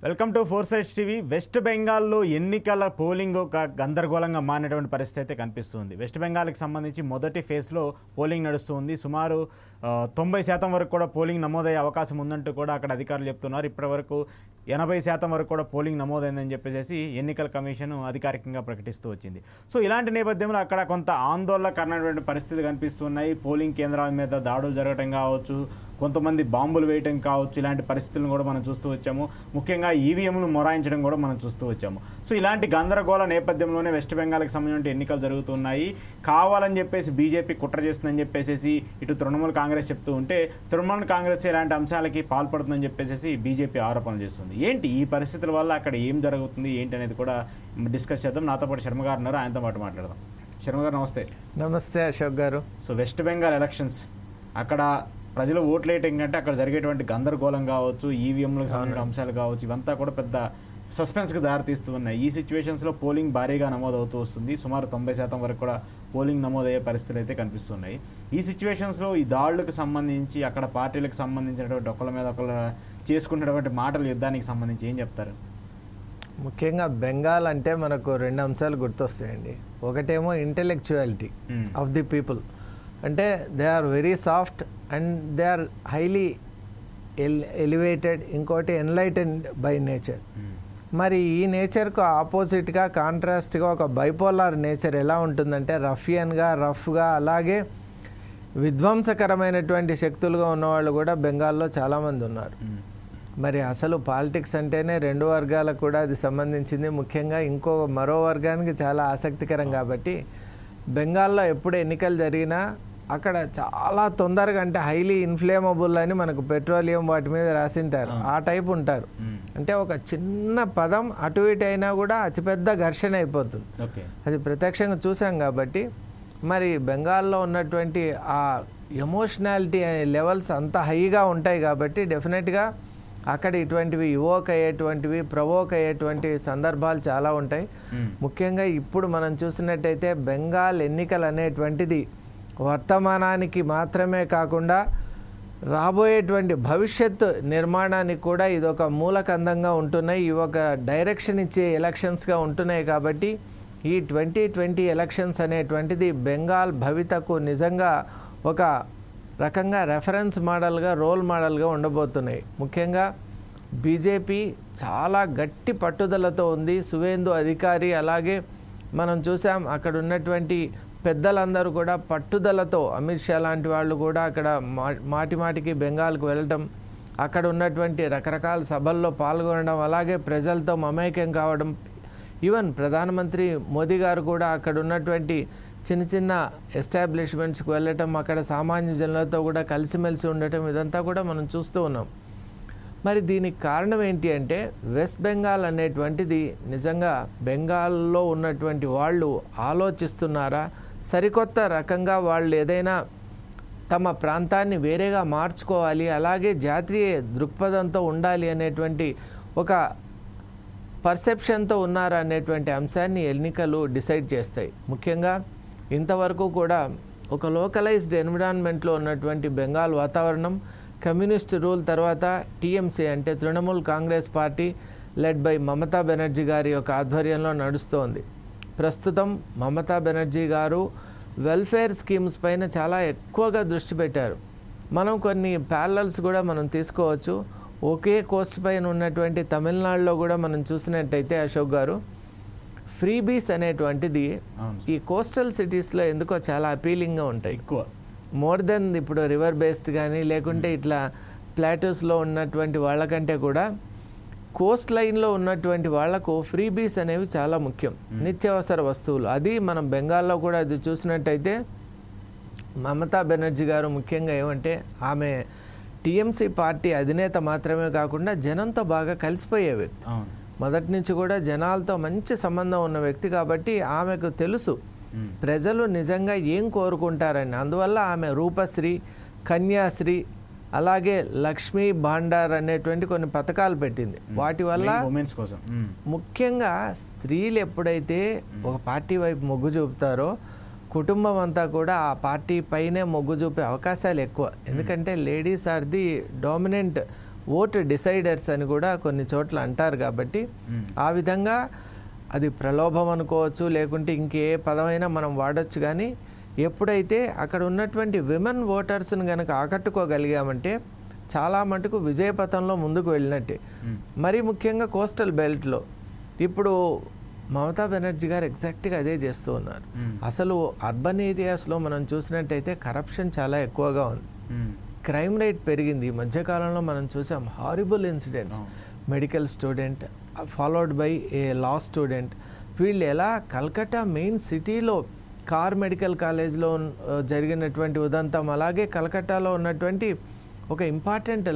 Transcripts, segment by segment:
Welcome to four sides TV. West బెంగాల్లో ఎన్నికల polling ఒక గందరగోళంగా మారినటువంటి పరిస్థితి అయితే కనిపిస్తుంది. వెస్ట్ బెంగాల్కి సంబంధించి మొదటి ఫేజ్లో పోలింగ్ నడుస్తుంది. సుమారు 90% వరకు కూడా పోలింగ్ నమోదయ్యే అవకాశం ఉందంటూ కూడా అక్కడ అధికారులు చెప్తున్నారు. ఇప్పటివరకు 80% వరకు కూడా పోలింగ్ నమోదైందని చెప్పేసి ఎన్నికల కమిషన్ అధికారికంగా ప్రకటిస్తూ వచ్చింది. సో ఇలాంటి నేపథ్యంలో అక్కడ కొంత ఆందోళనకరమైనటువంటి పరిస్థితులు కనిపిస్తున్నాయి. పోలింగ్ కేంద్రాల మీద దాడులు జరగడం కావచ్చు, కొంతమంది బాంబులు వేయటం కావచ్చు, ఇలాంటి పరిస్థితులను కూడా మనం చూస్తూ వచ్చాము. ముఖ్యంగా ఈవీఎంలు మొరాయించడం కూడా మనం చూస్తూ వచ్చాము. సో ఇలాంటి గందరగోళ నేపథ్యంలోనే వెస్ట్ బెంగాల్కి సంబంధించిన ఎన్నికలు జరుగుతున్నాయి. కావాలని చెప్పేసి బీజేపీ కుట్ర చేస్తుందని చెప్పేసి ఇటు తృణమూల్ కాంగ్రెస్ చెప్తూ ఉంటే, తృణమూల్ కాంగ్రెస్ ఇలాంటి అంశాలకి పాల్పడుతుందని చెప్పేసి బీజేపీ ఆరోపణలు చేస్తుంది. ఏంటి ఈ పరిస్థితుల వల్ల అక్కడ ఏం జరుగుతుంది ఏంటి అనేది కూడా డిస్కస్ చేద్దాం. నాతో పాటు శర్మ గారు ఉన్నారు, ఆయనతో పాటు మాట్లాడదాం. శర్మ గారు నమస్తే. నమస్తే Ashok garu. So west Bengal elections, అక్కడ ప్రజలు ఓట్లు వేయటం కంటే అక్కడ జరిగేటువంటి గందరగోళం కావచ్చు, ఈవీఎంలకు సంబంధించిన అంశాలు కావచ్చు, ఇవంతా కూడా పెద్ద సస్పెన్స్కి దారితీస్తూ ఉన్నాయి. ఈ సిచ్యువేషన్స్లో పోలింగ్ భారీగా నమోదవుతూ వస్తుంది. సుమారు 90% వరకు కూడా పోలింగ్ నమోదయ్యే పరిస్థితులు అయితే కనిపిస్తున్నాయి. ఈ సిచ్యువేషన్స్లో ఈ దాడులకు సంబంధించి అక్కడ పార్టీలకు సంబంధించినటువంటి ఒకళ్ళ మీద ఒకళ్ళ చేసుకున్నటువంటి మాటల యుద్ధానికి సంబంధించి ఏం చెప్తారు? ముఖ్యంగా బెంగాల్ అంటే మనకు రెండు అంశాలు గుర్తొస్తాయండి. ఒకటేమో ఇంటెలెక్చువాలిటీ ఆఫ్ ది పీపుల్, అంటే they are very soft and they are highly elevated. ఇంకోటి ఎన్లైటెన్డ్ బై నేచర్. మరి ఈ నేచర్కు ఆపోజిట్గా కాంట్రాస్ట్గా ఒక బైపోలార్ నేచర్ ఎలా ఉంటుందంటే రఫియన్గా, రఫ్గా, అలాగే విధ్వంసకరమైనటువంటి శక్తులుగా ఉన్నవాళ్ళు కూడా బెంగాల్లో చాలామంది ఉన్నారు. మరి అసలు పాలిటిక్స్ అంటేనే రెండు వర్గాలకు కూడా అది సంబంధించింది. ముఖ్యంగా మరో వర్గానికి చాలా ఆసక్తికరం. కాబట్టి బెంగాల్లో ఎప్పుడు ఎన్నికలు జరిగినా అక్కడ చాలా తొందరగా, అంటే హైలీ ఇన్ఫ్లేమబుల్ అని మనకు పెట్రోలియం వాటి మీద రాసింటారు, ఆ టైప్ ఉంటారు. అంటే ఒక చిన్న పదం అటు ఇటు అయినా కూడా అతిపెద్ద ఘర్షణ అయిపోతుంది. అది ప్రత్యక్షంగా చూసాం. కాబట్టి మరి బెంగాల్లో ఉన్నటువంటి ఆ ఎమోషనాలిటీ లెవెల్స్ అంత హైగా ఉంటాయి. కాబట్టి డెఫినెట్గా అక్కడ ఇటువంటివి ఇవోక్ అయ్యేటువంటివి, ప్రవోక్ అయ్యేటువంటి సందర్భాలు చాలా ఉంటాయి. ముఖ్యంగా ఇప్పుడు మనం చూసినట్టయితే బెంగాల్ ఎన్నికలు అనేటువంటిది వర్తమానానికి మాత్రమే కాకుండా రాబోయేటువంటి భవిష్యత్ నిర్మాణానికి కూడా ఇది ఒక మూలకందంగా ఉంటున్నాయి. ఇవి ఒక డైరెక్షన్ ఇచ్చే ఎలక్షన్స్గా ఉంటున్నాయి. కాబట్టి ఈ 2020 ఎలక్షన్స్ అనేటువంటిది బెంగాల్ భవితకు నిజంగా ఒక రకంగా రెఫరెన్స్ మోడల్గా, రోల్ మోడల్గా ఉండబోతున్నాయి. ముఖ్యంగా బీజేపీ చాలా గట్టి పట్టుదలతో ఉంది. సువేందు అధికారి, అలాగే మనం చూసాం అక్కడ ఉన్నటువంటి పెద్దలందరూ కూడా పట్టుదలతో, అమిత్ షా లాంటి వాళ్ళు కూడా అక్కడ మాటిమాటికి బెంగాల్కు వెళ్ళటం, అక్కడ ఉన్నటువంటి రకరకాల సభల్లో పాల్గొనడం, అలాగే ప్రజలతో మమేకం కావడం. ఈవెన్ ప్రధానమంత్రి మోదీ గారు కూడా అక్కడ ఉన్నటువంటి చిన్న చిన్న ఎస్టాబ్లిష్మెంట్స్కి వెళ్ళటం, అక్కడ సామాన్య జనులతో కూడా కలిసిమెలిసి ఉండటం, ఇదంతా కూడా మనం చూస్తూ ఉన్నాం. మరి దీనికి కారణం ఏంటి అంటే వెస్ట్ బెంగాల్ అనేటువంటిది నిజంగా బెంగాల్లో ఉన్నటువంటి వాళ్ళు ఆలోచిస్తున్నారా, సరికొత్త రకంగా వాళ్ళు ఏదైనా తమ ప్రాంతాన్ని వేరేగా మార్చుకోవాలి, అలాగే జాతీయ దృక్పథంతో ఉండాలి అనేటువంటి ఒక పర్సెప్షన్తో ఉన్నారా అనేటువంటి అంశాన్ని ఎన్నికలు డిసైడ్ చేస్తాయి. ముఖ్యంగా ఇంతవరకు కూడా ఒక లోకలైజ్డ్ ఎన్విరాన్మెంట్లో ఉన్నటువంటి బెంగాల్ వాతావరణం కమ్యూనిస్ట్ రూల్ తర్వాత టీఎంసీ అంటే Trinamool Congress party led by Mamata Banerjee గారి యొక్క ఆధ్వర్యంలో నడుస్తోంది. ప్రస్తుతం మమతా బెనర్జీ గారు వెల్ఫేర్ స్కీమ్స్ పైన చాలా ఎక్కువగా దృష్టి పెట్టారు. మనం కొన్ని ప్యారలల్స్ కూడా మనం తీసుకోవచ్చు. ఒకే కోస్ట్ పైన ఉన్నటువంటి తమిళనాడులో కూడా మనం చూసినట్టయితే అశోక్ గారు, ఫ్రీబీస్ అనేటువంటిది ఈ కోస్టల్ సిటీస్లో ఎందుకో చాలా అపీలింగ్గా ఉంటాయి. ఎక్కువ మోర్ దెన్ ఇప్పుడు రివర్ బేస్డ్ కానీ లేకుంటే ఇట్లా ప్లాటూస్లో ఉన్నటువంటి వాళ్ళకంటే కూడా కోస్ట్ లైన్లో ఉన్నటువంటి వాళ్లకు ఫ్రీబీస్ అనేవి చాలా ముఖ్యం, నిత్యావసర వస్తువులు. అది మనం బెంగాల్లో కూడా అది చూసినట్టయితే మమతా బెనర్జీ గారు ముఖ్యంగా ఏమంటే ఆమె టీఎంసీ పార్టీ అధినేత మాత్రమే కాకుండా జనంతో బాగా కలిసిపోయే వ్యక్తి. మొదటి నుంచి కూడా జనాలతో మంచి సంబంధం ఉన్న వ్యక్తి. కాబట్టి ఆమెకు తెలుసు ప్రజలు నిజంగా ఏం కోరుకుంటారని. అందువల్ల ఆమె రూపశ్రీ, కన్యాశ్రీ, అలాగే లక్ష్మీ భాండార్ అనేటువంటి కొన్ని పథకాలు పెట్టింది. వాటి వల్ల ముఖ్యంగా స్త్రీలు ఎప్పుడైతే ఒక పార్టీ వైపు మొగ్గు చూపుతారో కుటుంబం అంతా కూడా ఆ పార్టీ పైనే మొగ్గు చూపే అవకాశాలు ఎక్కువ. ఎందుకంటే ladies are the dominant vote deciders అని కూడా కొన్ని చోట్ల అంటారు. కాబట్టి ఆ విధంగా అది ప్రలోభం అనుకోవచ్చు, లేకుంటే ఇంకే పదమైనా మనం వాడచ్చు. కానీ ఎప్పుడైతే అక్కడ ఉన్నటువంటి విమెన్ ఓటర్స్ని కనుక ఆకట్టుకోగలిగామంటే చాలా మటుకు విజయపథంలో ముందుకు వెళ్ళినట్టే. మరీ ముఖ్యంగా కోస్టల్ బెల్ట్లో ఇప్పుడు మమతా బెనర్జీ గారు ఎగ్జాక్ట్గా అదే చేస్తూ ఉన్నారు. అసలు అర్బన్ ఏరియాస్లో మనం చూసినట్టయితే కరప్షన్ చాలా ఎక్కువగా ఉంది, క్రైమ్ రేట్ పెరిగింది. ఈ మధ్యకాలంలో మనం చూసాం horrible incidents. Medical student followed by A law student, వీళ్ళు ఎలా కల్కట్టా మెయిన్ సిటీలో కార్ మెడికల్ కాలేజ్లో జరిగినటువంటి ఉదంతం, అలాగే కలకట్టాలో ఉన్నటువంటి ఒక ఇంపార్టెంట్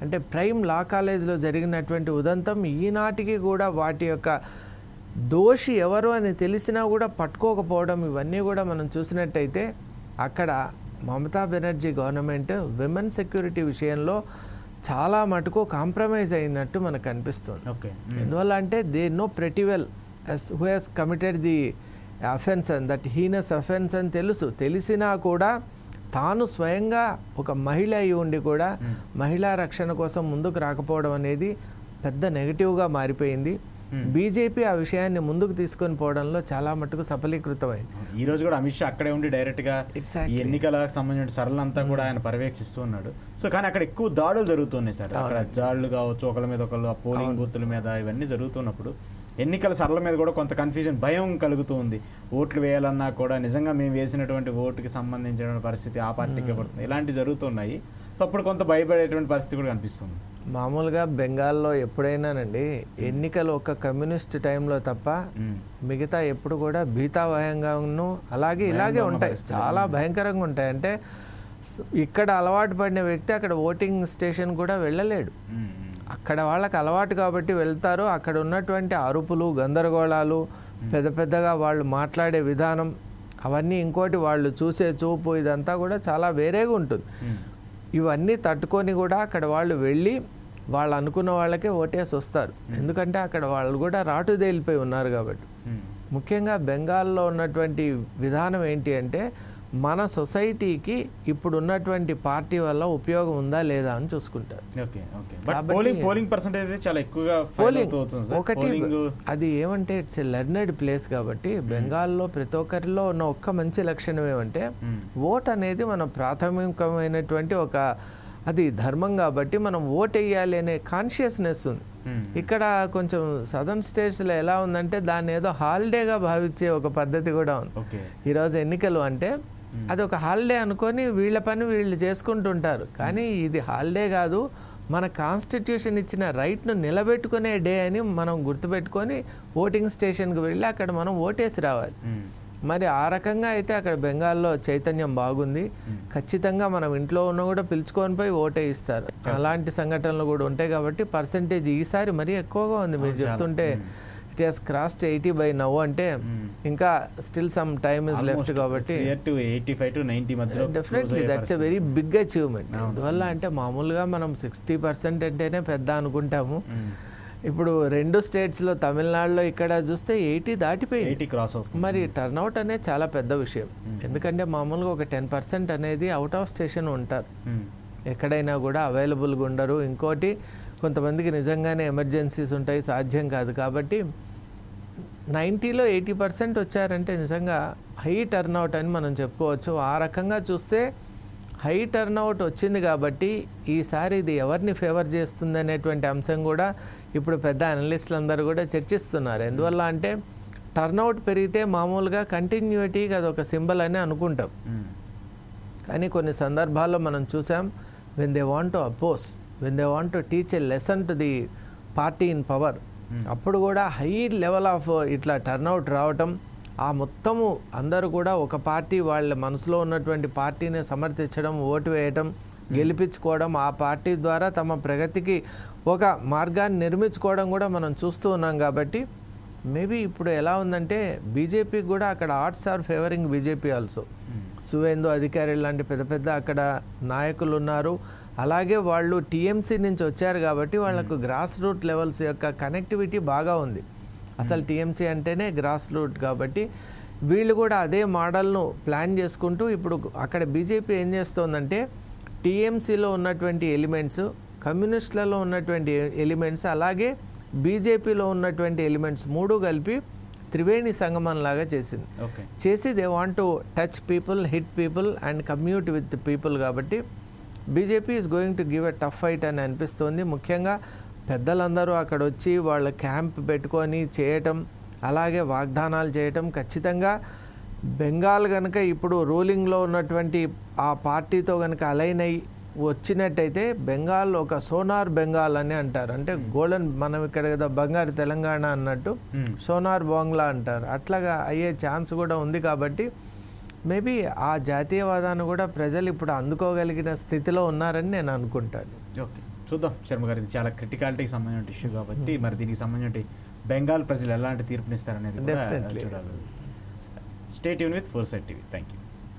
అంటే ప్రైమ్ లా కాలేజ్లో జరిగినటువంటి ఉదంతం ఈనాటికి కూడా వాటి యొక్క దోషి ఎవరు అని తెలిసినా కూడా పట్టుకోకపోవడం, ఇవన్నీ కూడా మనం చూసినట్టయితే అక్కడ Mamata Banerjee government women security విషయంలో చాలా మటుకు కాంప్రమైజ్ అయినట్టు మనకు అనిపిస్తుంది. ఎందువల్ల అంటే they know pretty well who he's committed the offence and that heinous offence అని తెలిసినా కూడా తాను స్వయంగా ఒక మహిళ అయి ఉండి కూడా మహిళా రక్షణ కోసం ముందుకు రాకపోవడం అనేది పెద్ద నెగటివ్గా మారిపోయింది. బీజేపీ ఆ విషయాన్ని ముందుకు తీసుకొని పోవడంలో చాలా మటుకు సఫలీకృతమైంది. ఈ రోజు కూడా అమిత్ షా అక్కడే ఉండి డైరెక్ట్గా ఈ ఎన్నికలకు సంబంధించిన సరళంతా కూడా ఆయన పర్యవేక్షిస్తూ ఉన్నాడు. సో కానీ అక్కడ ఎక్కువ దాడులు జరుగుతున్నాయి సార్. అక్కడ దాడులు కావచ్చు, ఒకళ్ళ మీద ఒకళ్ళు, పోలింగ్ బూత్ల మీద, ఇవన్నీ జరుగుతున్నప్పుడు ఎన్నికల సరళ మీద కూడా కొంత కన్ఫ్యూజన్, భయం కలుగుతూ ఉంది. ఓట్లు వేయాలన్నా కూడా నిజంగా మేము వేసినటువంటి ఓటుకి సంబంధించిన పరిస్థితి ఆ పార్టీకే పడుతుంది, ఇలాంటివి జరుగుతున్నాయి. సో అప్పుడు కొంత భయపడేటువంటి పరిస్థితి కూడా కనిపిస్తుంది. మామూలుగా బెంగాల్లో ఎప్పుడైనానండి ఎన్నికలు ఒక కమ్యూనిస్ట్ టైంలో తప్ప మిగతా ఎప్పుడు కూడా భీతావహంగాను అలాగే ఇలాగే ఉంటాయి, చాలా భయంకరంగా ఉంటాయి. అంటే ఇక్కడ అలవాటు పడిన వ్యక్తి అక్కడ ఓటింగ్ స్టేషన్ కూడా వెళ్ళలేడు. అక్కడ వాళ్ళకి అలవాటు కాబట్టి వెళ్తారు. అక్కడ ఉన్నటువంటి అరుపులు, గందరగోళాలు, పెద్ద పెద్దగా వాళ్ళు మాట్లాడే విధానం, అవన్నీ ఇంకోటి వాళ్ళు చూసే చూపు, ఇదంతా కూడా చాలా వేరేగా ఉంటుంది. ఇవన్నీ తట్టుకొని కూడా అక్కడ వాళ్ళు వెళ్ళి వాళ్ళు అనుకున్న వాళ్ళకే ఓటేసి వస్తారు. ఎందుకంటే అక్కడ వాళ్ళు కూడా రాటుదేలిపోయి ఉన్నారు కాబట్టి. ముఖ్యంగా బెంగాల్లో ఉన్నటువంటి విధానం ఏంటి అంటే మన సొసైటీకి ఇప్పుడు ఉన్నటువంటి పార్టీ వల్ల ఉపయోగం ఉందా లేదా అని చూసుకుంటారు. ఒకటి అది ఏమంటే ఇట్స్ ఎ లెర్నెడ్ ప్లేస్ కాబట్టి బెంగాల్లో ప్రతి ఒక్కరిలో ఉన్న ఒక్క మంచి లక్షణం ఏమంటే ఓట్ అనేది మన ప్రాథమికమైనటువంటి ఒక అది ధర్మం కాబట్టి మనం ఓట్ వేయాలి అనే కాన్షియస్నెస్ ఉంది. ఇక్కడ కొంచెం సదర్న్ స్టేట్స్లో ఎలా ఉందంటే దాన్ని ఏదో హాలిడేగా భావించే ఒక పద్ధతి కూడా ఉంది. ఈరోజు ఎన్నికలు అంటే అది ఒక హాలిడే అనుకొని వీళ్ళ పని వీళ్ళు చేసుకుంటుంటారు. కానీ ఇది హాలిడే కాదు, మన కాన్స్టిట్యూషన్ ఇచ్చిన రైట్ను నిలబెట్టుకునే డే అని మనం గుర్తుపెట్టుకొని ఓటింగ్ స్టేషన్కి వెళ్ళి అక్కడ మనం ఓటేసి రావాలి. మరి ఆ రకంగా అయితే అక్కడ బెంగాల్లో చైతన్యం బాగుంది. ఖచ్చితంగా మనం ఇంట్లో ఉన్న కూడా పిలుచుకొని పోయి ఓటే ఇస్తారు. అలాంటి సంఘటనలు కూడా ఉంటాయి కాబట్టి పర్సంటేజ్ ఈసారి మరీ ఎక్కువగా ఉంది. మీరు చెప్తుంటే it has crossed 80 by now అంటే ఇంకా still some time is left కాబట్టి definitely that's a very big achievement. అందువల్ల అంటే మామూలుగా మనం 60% అంటేనే పెద్ద అనుకుంటాము. ఇప్పుడు 2 స్టేట్స్లో తమిళనాడులో ఇక్కడ చూస్తే 80 దాటిపోయింది. మరి టర్న్అవుట్ అనేది చాలా పెద్ద విషయం. ఎందుకంటే మామూలుగా ఒక 10% అనేది అవుట్ ఆఫ్ స్టేషన్ ఉంటారు, ఎక్కడైనా కూడా అవైలబుల్గా ఉండరు. ఇంకోటి కొంతమందికి నిజంగానే ఎమర్జెన్సీస్ ఉంటాయి, సాధ్యం కాదు. కాబట్టి 90లో 80% వచ్చారంటే నిజంగా హై టర్న్అవుట్ అని మనం చెప్పుకోవచ్చు. ఆ రకంగా చూస్తే హై టర్న్అవుట్ వచ్చింది కాబట్టి ఈసారి ఇది ఎవరిని ఫేవర్ చేస్తుంది అనేటువంటి అంశం కూడా ఇప్పుడు పెద్ద అనలిస్టులు అందరూ కూడా చర్చిస్తున్నారు. ఎందువల్ల అంటే టర్న్అవుట్ పెరిగితే మామూలుగా కంటిన్యూటీకి అదొక సింబల్ అని అనుకుంటాం. కానీ కొన్ని సందర్భాల్లో మనం చూసాం when they want to oppose, when they want to teach a lesson to the party in power, అప్పుడు కూడా హై లెవెల్ ఆఫ్ ఇట్లా టర్న్అవుట్ రావటం, ఆ మొత్తము అందరూ కూడా ఒక పార్టీ వాళ్ళ మనసులో ఉన్నటువంటి పార్టీని సమర్థించడం, ఓటు వేయటం, గెలిపించుకోవడం, ఆ పార్టీ ద్వారా తమ ప్రగతికి ఒక మార్గాన్ని నిర్మించుకోవడం కూడా మనం చూస్తూ ఉన్నాం. కాబట్టి మేబీ ఇప్పుడు ఎలా ఉందంటే బీజేపీకి కూడా అక్కడ arts are favouring BJP also. Suvendu Adhikari లాంటి పెద్ద పెద్ద అక్కడ నాయకులు ఉన్నారు. అలాగే వాళ్ళు టీఎంసీ నుంచి వచ్చారు కాబట్టి వాళ్ళకు గ్రాస్ రూట్ లెవెల్స్ యొక్క కనెక్టివిటీ బాగా ఉంది. అసలు టీఎంసీ అంటేనే గ్రాస్ రూట్ కాబట్టి వీళ్ళు కూడా అదే మోడల్ను ప్లాన్ చేసుకుంటూ ఇప్పుడు అక్కడ బీజేపీ ఏం చేస్తోందంటే టీఎంసీలో ఉన్నటువంటి ఎలిమెంట్స్ కమ్యూనిస్టులలో ఉన్నటువంటి ఎలిమెంట్స్ అలాగే బీజేపీలో ఉన్నటువంటి ఎలిమెంట్స్ మూడు కలిపి త్రివేణి సంగమం లాగా చేసింది. ఓకే, చేసి they want to touch people, hit people and commute with people. కాబట్టి BJP is going to give a tough fight అని అనిపిస్తుంది. ముఖ్యంగా పెద్దలందరూ అక్కడ వచ్చి వాళ్ళ క్యాంప్ పెట్టుకొని చేయటం, అలాగే వాగ్దానాలు చేయటం. ఖచ్చితంగా బెంగాల్ కనుక ఇప్పుడు రూలింగ్లో ఉన్నటువంటి ఆ పార్టీతో కనుక అలైన్ అయ్యి వచ్చినట్టయితే బెంగాల్ ఒక సోనార్ బెంగాల్ అని అంటారు. అంటే గోల్డెన్, మనం ఇక్కడ కదా బంగారు తెలంగాణ అన్నట్టు సోనార్ బాంగ్లా అంటారు. అట్లాగా అయ్యే ఛాన్స్ కూడా ఉంది. కాబట్టి మేబీ ఆ జాతీయవాదాన్ని కూడా ప్రజలు ఇప్పుడు అందుకోగలిగిన స్థితిలో ఉన్నారని నేను అనుకుంటాను. ఓకే, చూద్దాం శర్మ గారు. ఇది చాలా క్రిటికాలిటీకి సంబంధించిన ఇష్యూ కాబట్టి మరి దీనికి సంబంధించి బెంగాల్ ప్రజలు ఎలాంటి తీర్పునిస్తారనేది కూడా చూడాలి. Stay tune with foresight TV. Thank you.